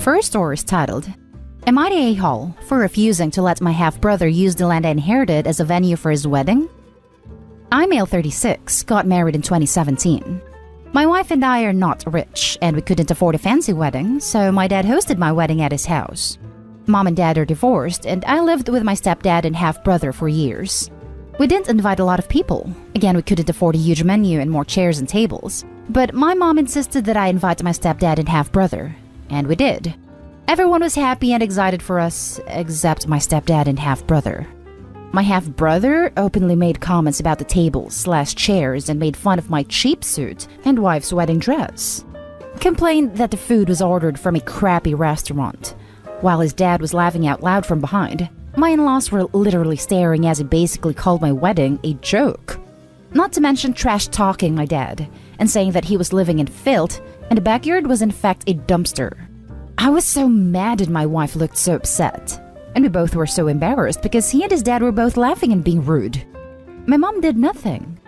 First story is titled, Am I the a-hole for refusing to let my half-brother use the land I inherited as a venue for his wedding? I'm male 36, got married in 2017. My wife and I are not rich, and we couldn't afford a fancy wedding, so my dad hosted my wedding at his house. Mom and dad are divorced, and I lived with my stepdad and half-brother for years. We didn't invite a lot of people. Again, we couldn't afford a huge menu and more chairs and tables. But my mom insisted that I invite my stepdad and half-brother, and we did. Everyone was happy and excited for us, except my stepdad and half-brother. My half-brother openly made comments about the tables/chairs and made fun of my cheap suit and wife's wedding dress. Complained that the food was ordered from a crappy restaurant, while his dad was laughing out loud from behind. My in-laws were literally staring as he basically called my wedding a joke. Not to mention trash-talking my dad and saying that he was living in filth and the backyard was in fact a dumpster. I was so mad and my wife looked so upset. And we both were so embarrassed because he and his dad were both laughing and being rude. My mom did nothing.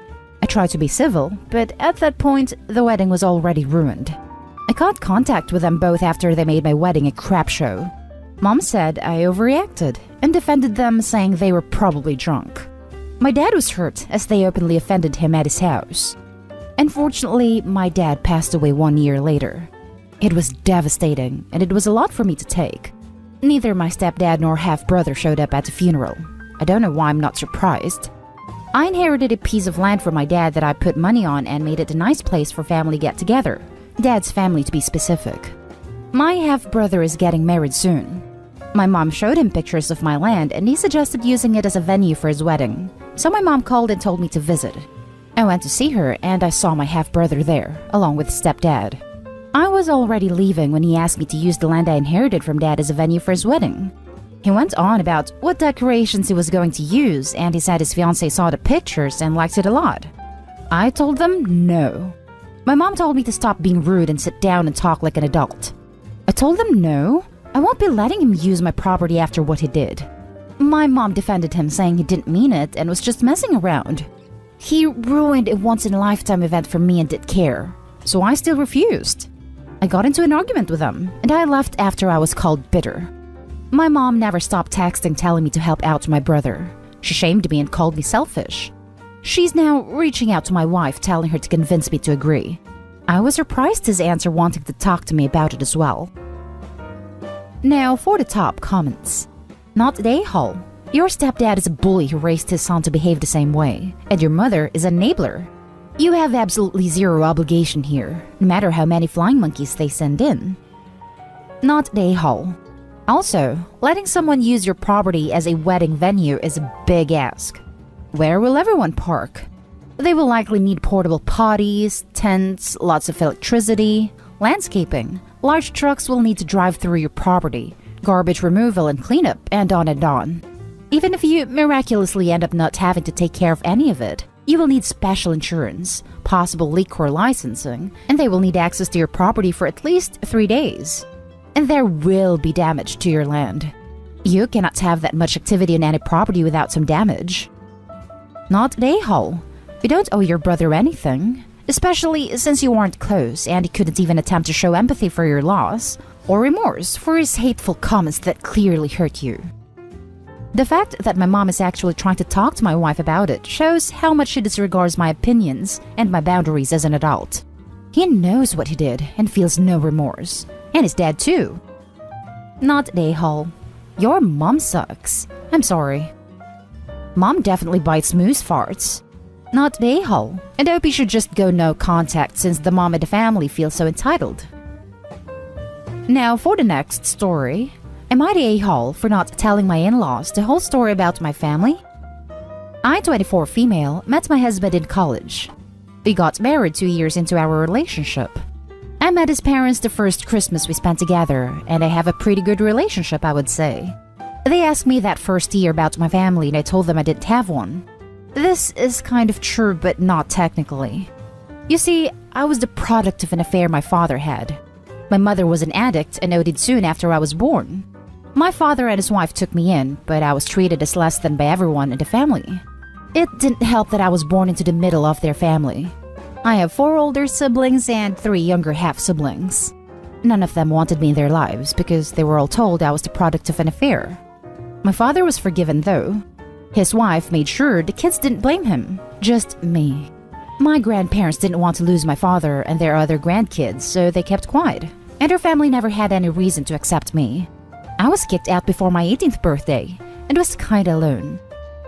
I tried to be civil, but at that point, the wedding was already ruined. I got contact with them both after they made my wedding a crap show. Mom said I overreacted and defended them, saying they were probably drunk. My dad was hurt as they openly offended him at his house. Unfortunately, my dad passed away 1 year later. It was devastating, and it was a lot for me to take. Neither my stepdad nor half-brother showed up at the funeral. I don't know why I'm not surprised. I inherited a piece of land from my dad that I put money on and made it a nice place for family get-together. Dad's family, to be specific. My half-brother is getting married soon. My mom showed him pictures of my land and he suggested using it as a venue for his wedding. So my mom called and told me to visit. I went to see her and I saw my half-brother there, along with stepdad. I was already leaving when he asked me to use the land I inherited from Dad as a venue for his wedding. He went on about what decorations he was going to use, and he said his fiancée saw the pictures and liked it a lot. I told them no. My mom told me to stop being rude and sit down and talk like an adult. I told them no, I won't be letting him use my property after what he did. My mom defended him, saying he didn't mean it and was just messing around. He ruined a once-in-a-lifetime event for me and didn't care, so I still refused. I got into an argument with them, and I left after I was called bitter. My mom never stopped texting telling me to help out my brother. She shamed me and called me selfish. She's now reaching out to my wife, telling her to convince me to agree. I was surprised his answer, wanting to talk to me about it as well. Now for the top comments. Not the a-hole. Your stepdad is a bully who raised his son to behave the same way, and your mother is an enabler. You have absolutely zero obligation here, no matter how many flying monkeys they send in. Not the a-hole. Also, letting someone use your property as a wedding venue is a big ask. Where will everyone park? They will likely need portable potties, tents, lots of electricity, landscaping. Large trucks will need to drive through your property, garbage removal and cleanup, and on and on. Even if you miraculously end up not having to take care of any of it, you will need special insurance, possible leak or licensing, and they will need access to your property for at least 3 days. And there will be damage to your land. You cannot have that much activity on any property without some damage. Not the a-hole. You don't owe your brother anything, especially since you weren't close and he couldn't even attempt to show empathy for your loss or remorse for his hateful comments that clearly hurt you. The fact that my mom is actually trying to talk to my wife about it shows how much she disregards my opinions and my boundaries as an adult. He knows what he did and feels no remorse. And his dad too. Not the a-hole. Your mom sucks. I'm sorry. Mom definitely bites moose farts. Not the a-hole. And I hope you should just go no contact since the mom and the family feel so entitled. Now for the next story. Am I the a-hole for not telling my in-laws the whole story about my family? I, 24 female, met my husband in college. We got married 2 years into our relationship. I met his parents the first Christmas we spent together, and I have a pretty good relationship, I would say. They asked me that first year about my family, and I told them I didn't have one. This is kind of true, but not technically. You see, I was the product of an affair my father had. My mother was an addict and OD'd soon after I was born. My father and his wife took me in, but I was treated as less than by everyone in the family. It didn't help that I was born into the middle of their family. I have 4 older siblings and 3 younger half-siblings. None of them wanted me in their lives because they were all told I was the product of an affair. My father was forgiven though. His wife made sure the kids didn't blame him, just me. My grandparents didn't want to lose my father and their other grandkids, so they kept quiet, and her family never had any reason to accept me. I was kicked out before my 18th birthday and was kinda alone.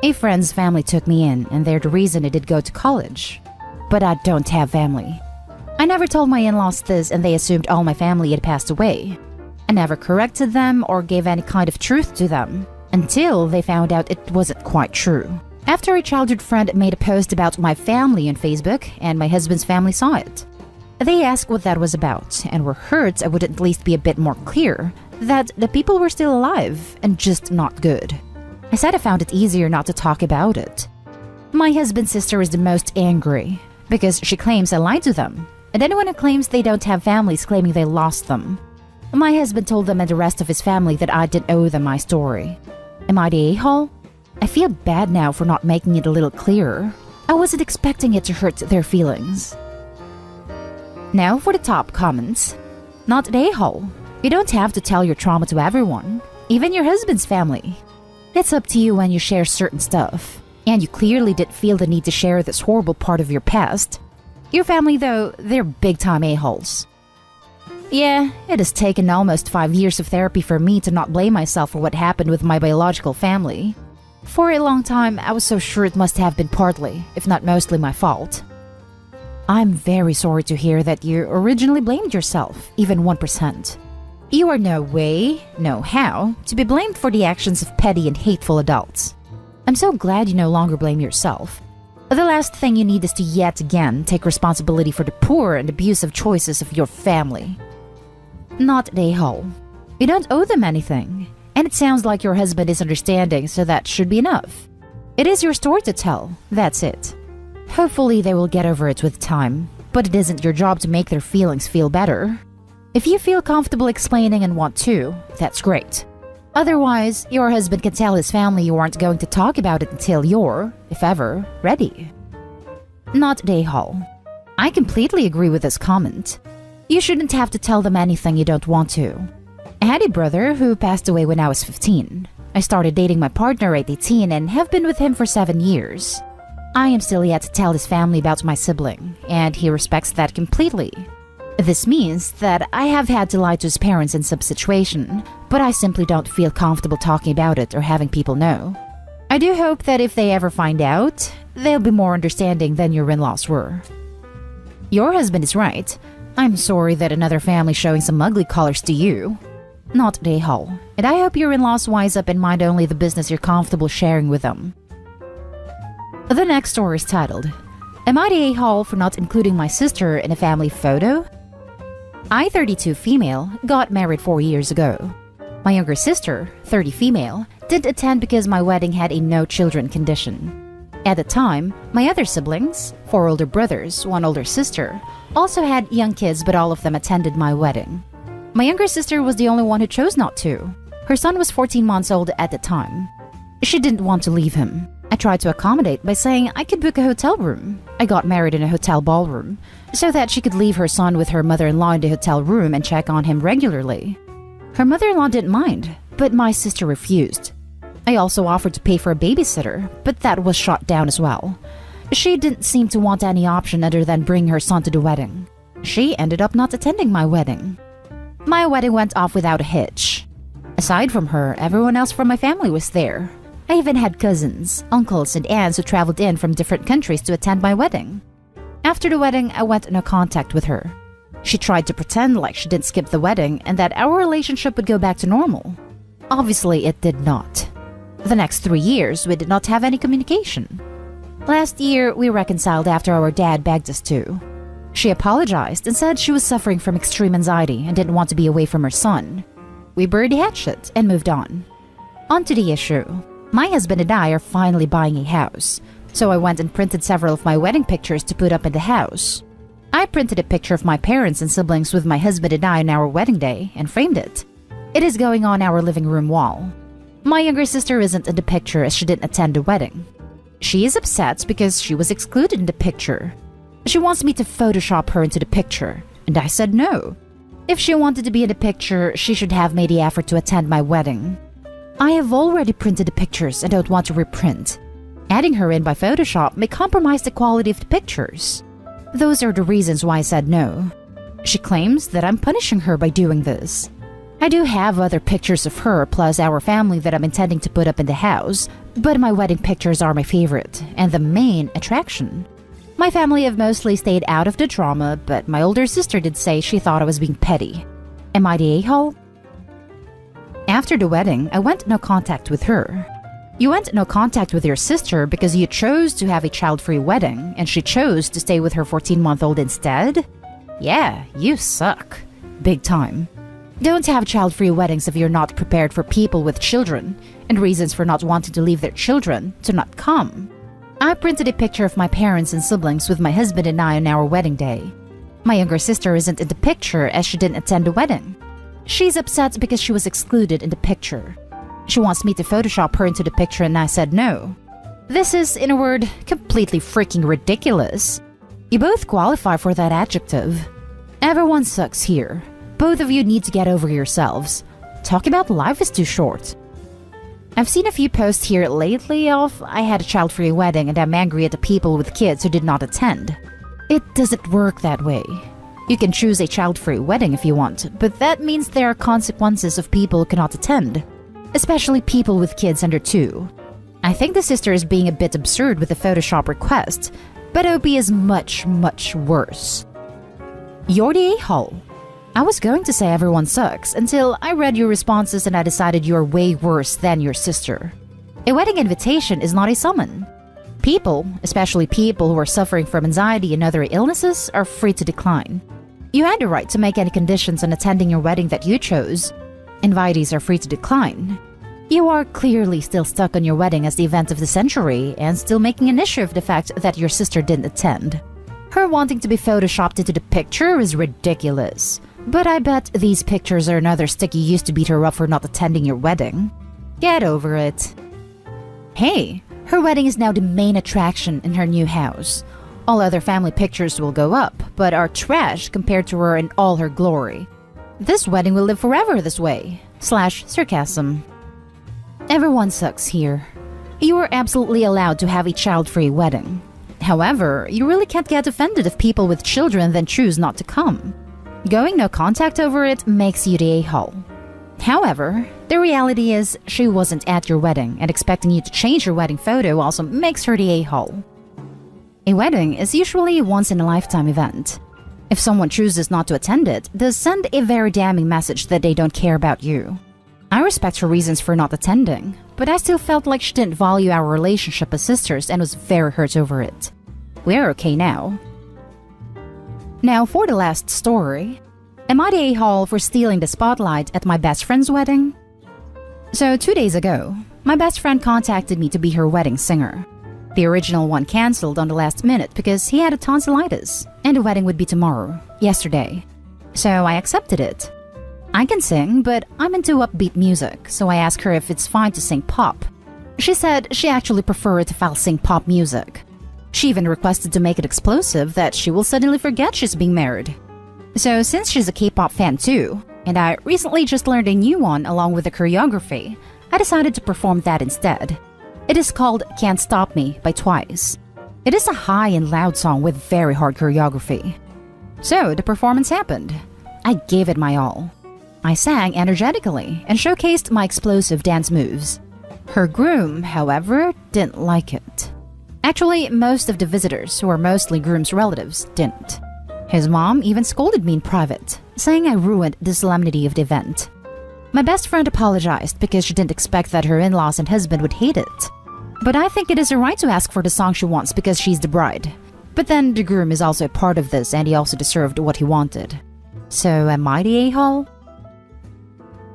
A friend's family took me in, and they're the reason I did go to college. But I don't have family. I never told my in-laws this, and they assumed all my family had passed away. I never corrected them or gave any kind of truth to them, until they found out it wasn't quite true. After a childhood friend made a post about my family on Facebook, and my husband's family saw it. They asked what that was about, and were hurt I would at least be a bit more clear that the people were still alive and just not good. I said I found it easier not to talk about it. My husband's sister is the most angry because she claims I lied to them, and anyone who claims they don't have families claiming they lost them. My husband told them and the rest of his family that I didn't owe them my story. Am I the a-hole? I feel bad now for not making it a little clearer. I wasn't expecting it to hurt their feelings. Now for the top comments. Not the a-hole. You don't have to tell your trauma to everyone, even your husband's family. It's up to you when you share certain stuff, and you clearly did feel the need to share this horrible part of your past. Your family, though, they're big-time a-holes. Yeah, it has taken almost 5 years of therapy for me to not blame myself for what happened with my biological family. For a long time, I was so sure it must have been partly, if not mostly, my fault. I'm very sorry to hear that you originally blamed yourself, even 1%. You are no way, no how, to be blamed for the actions of petty and hateful adults. I'm so glad you no longer blame yourself. The last thing you need is to yet again take responsibility for the poor and abusive choices of your family. Not the a-hole. You don't owe them anything, and it sounds like your husband is understanding, so that should be enough. It is your story to tell, that's it. Hopefully they will get over it with time, but it isn't your job to make their feelings feel better. If you feel comfortable explaining and want to, that's great. Otherwise, your husband can tell his family you aren't going to talk about it until you're, if ever, ready. Not the a-hole. I completely agree with this comment. You shouldn't have to tell them anything you don't want to. I had a brother who passed away when I was 15. I started dating my partner at 18 and have been with him for 7 years. I am still yet to tell his family about my sibling, and he respects that completely. This means that I have had to lie to his parents in some situation, but I simply don't feel comfortable talking about it or having people know. I do hope that if they ever find out, they'll be more understanding than your in-laws were. Your husband is right. I'm sorry that another family showing some ugly colors to you. Not the a-hole, and I hope your in-laws wise up and mind only the business you're comfortable sharing with them. The next story is titled, Am I the a-hole for not including my sister in a family photo? I, 32 female, got married 4 years ago. My younger sister, 30 female, didn't attend because my wedding had a no children condition. At the time, my other siblings, 4 older brothers, 1 older sister, also had young kids, but all of them attended my wedding. My younger sister was the only one who chose not to. Her son was 14 months old at the time. She didn't want to leave him. I tried to accommodate by saying I could book a hotel room. I got married in a hotel ballroom, so that she could leave her son with her mother-in-law in the hotel room and check on him regularly. Her mother-in-law didn't mind, but my sister refused. I also offered to pay for a babysitter, but that was shot down as well. She didn't seem to want any option other than bring her son to the wedding. She ended up not attending my wedding. My wedding went off without a hitch. Aside from her, everyone else from my family was there. I even had cousins, uncles, and aunts who traveled in from different countries to attend my wedding. After the wedding, I went no contact with her. She tried to pretend like she didn't skip the wedding and that our relationship would go back to normal. Obviously, it did not. The next 3 years, we did not have any communication. Last year, we reconciled after our dad begged us to. She apologized and said she was suffering from extreme anxiety and didn't want to be away from her son. We buried the hatchet and moved on. On to the issue. My husband and I are finally buying a house, so I went and printed several of my wedding pictures to put up in the house. I printed a picture of my parents and siblings with my husband and I on our wedding day and framed it. It is going on our living room wall. My younger sister isn't in the picture as she didn't attend the wedding. She is upset because she was excluded in the picture. She wants me to Photoshop her into the picture, and I said no. If she wanted to be in the picture, she should have made the effort to attend my wedding. I have already printed the pictures and don't want to reprint. Adding her in by Photoshop may compromise the quality of the pictures. Those are the reasons why I said no. She claims that I'm punishing her by doing this. I do have other pictures of her plus our family that I'm intending to put up in the house, but my wedding pictures are my favorite and the main attraction. My family have mostly stayed out of the drama, but my older sister did say she thought I was being petty. Am I the a-hole? After the wedding, I went no contact with her. You went no contact with your sister because you chose to have a child-free wedding and she chose to stay with her 14-month-old instead? Yeah, you suck. Big time. Don't have child-free weddings if you're not prepared for people with children and reasons for not wanting to leave their children to not come. I printed a picture of my parents and siblings with my husband and I on our wedding day. My younger sister isn't in the picture as she didn't attend the wedding. She's upset because she was excluded in the picture. She wants me to Photoshop her into the picture and I said no. This is, in a word, completely freaking ridiculous. You both qualify for that adjective. Everyone sucks here. Both of you need to get over yourselves. Talking about life is too short. I've seen a few posts here lately of I had a child-free wedding and I'm angry at the people with kids who did not attend. It doesn't work that way. You can choose a child-free wedding if you want, but that means there are consequences of people who cannot attend. Especially people with kids under 2. I think the sister is being a bit absurd with the Photoshop request, but OP is much, much worse. You're the a-hole. I was going to say everyone sucks until I read your responses and I decided you're way worse than your sister. A wedding invitation is not a summon. People, especially people who are suffering from anxiety and other illnesses, are free to decline. You had the right to make any conditions on attending your wedding that you chose. Invitees are free to decline. You are clearly still stuck on your wedding as the event of the century and still making an issue of the fact that your sister didn't attend. Her wanting to be photoshopped into the picture is ridiculous, but I bet these pictures are another stick you used to beat her up for not attending your wedding. Get over it. Hey, her wedding is now the main attraction in her new house. All other family pictures will go up, but are trash compared to her in all her glory. This wedding will live forever this way. /sarcasm. Everyone sucks here. You are absolutely allowed to have a child-free wedding. However, you really can't get offended if people with children then choose not to come. Going no contact over it makes you the a-hole. However, the reality is she wasn't at your wedding and expecting you to change your wedding photo also makes her the a-hole. A wedding is usually a once-in-a-lifetime event. If someone chooses not to attend it, does send a very damning message that they don't care about you. I respect her reasons for not attending, but I still felt like she didn't value our relationship as sisters and was very hurt over it. We're okay now. Now for the last story. Am I the a-hole for stealing the spotlight at my best friend's wedding? So 2 days ago, my best friend contacted me to be her wedding singer. The original one cancelled on the last minute because he had a tonsillitis, and the wedding would be tomorrow, yesterday. So I accepted it. I can sing, but I'm into upbeat music, so I asked her if it's fine to sing pop. She said she actually preferred if I'll sing pop music. She even requested to make it explosive that she will suddenly forget she's being married. So since she's a K-pop fan too, and I recently just learned a new one along with the choreography, I decided to perform that instead. It is called Can't Stop Me by Twice. It is a high and loud song with very hard choreography. So the performance happened. I gave it my all. I sang energetically and showcased my explosive dance moves. Her groom, however, didn't like it. Actually, most of the visitors, who are mostly groom's relatives, didn't. His mom even scolded me in private, saying I ruined the solemnity of the event. My best friend apologized because she didn't expect that her in-laws and husband would hate it. But I think it is her right to ask for the song she wants because she's the bride. But then the groom is also a part of this and he also deserved what he wanted. So am I the a-hole?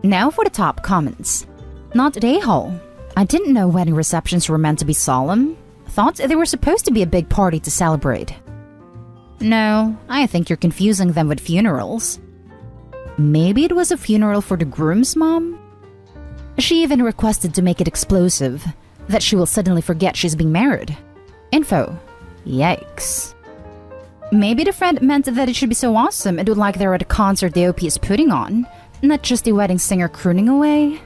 Now for the top comments. Not the a-hole. I didn't know wedding receptions were meant to be solemn. Thought they were supposed to be a big party to celebrate. No, I think you're confusing them with funerals. Maybe it was a funeral for the groom's mom? She even requested to make it explosive, that she will suddenly forget she's being married. Info. Yikes. Maybe the friend meant that it should be so awesome it would like they're at a concert the OP is putting on, not just the wedding singer crooning away.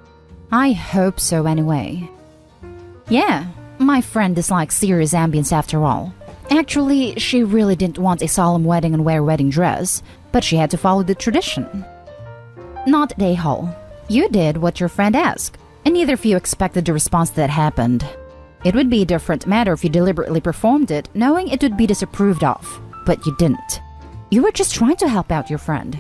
I hope so anyway. Yeah, my friend dislikes serious ambience after all. Actually, she really didn't want a solemn wedding and wear a wedding dress, but she had to follow the tradition. Not day Hal. You did what your friend asked, and neither of you expected the response that happened. It would be a different matter if you deliberately performed it, knowing it would be disapproved of, but you didn't. You were just trying to help out your friend.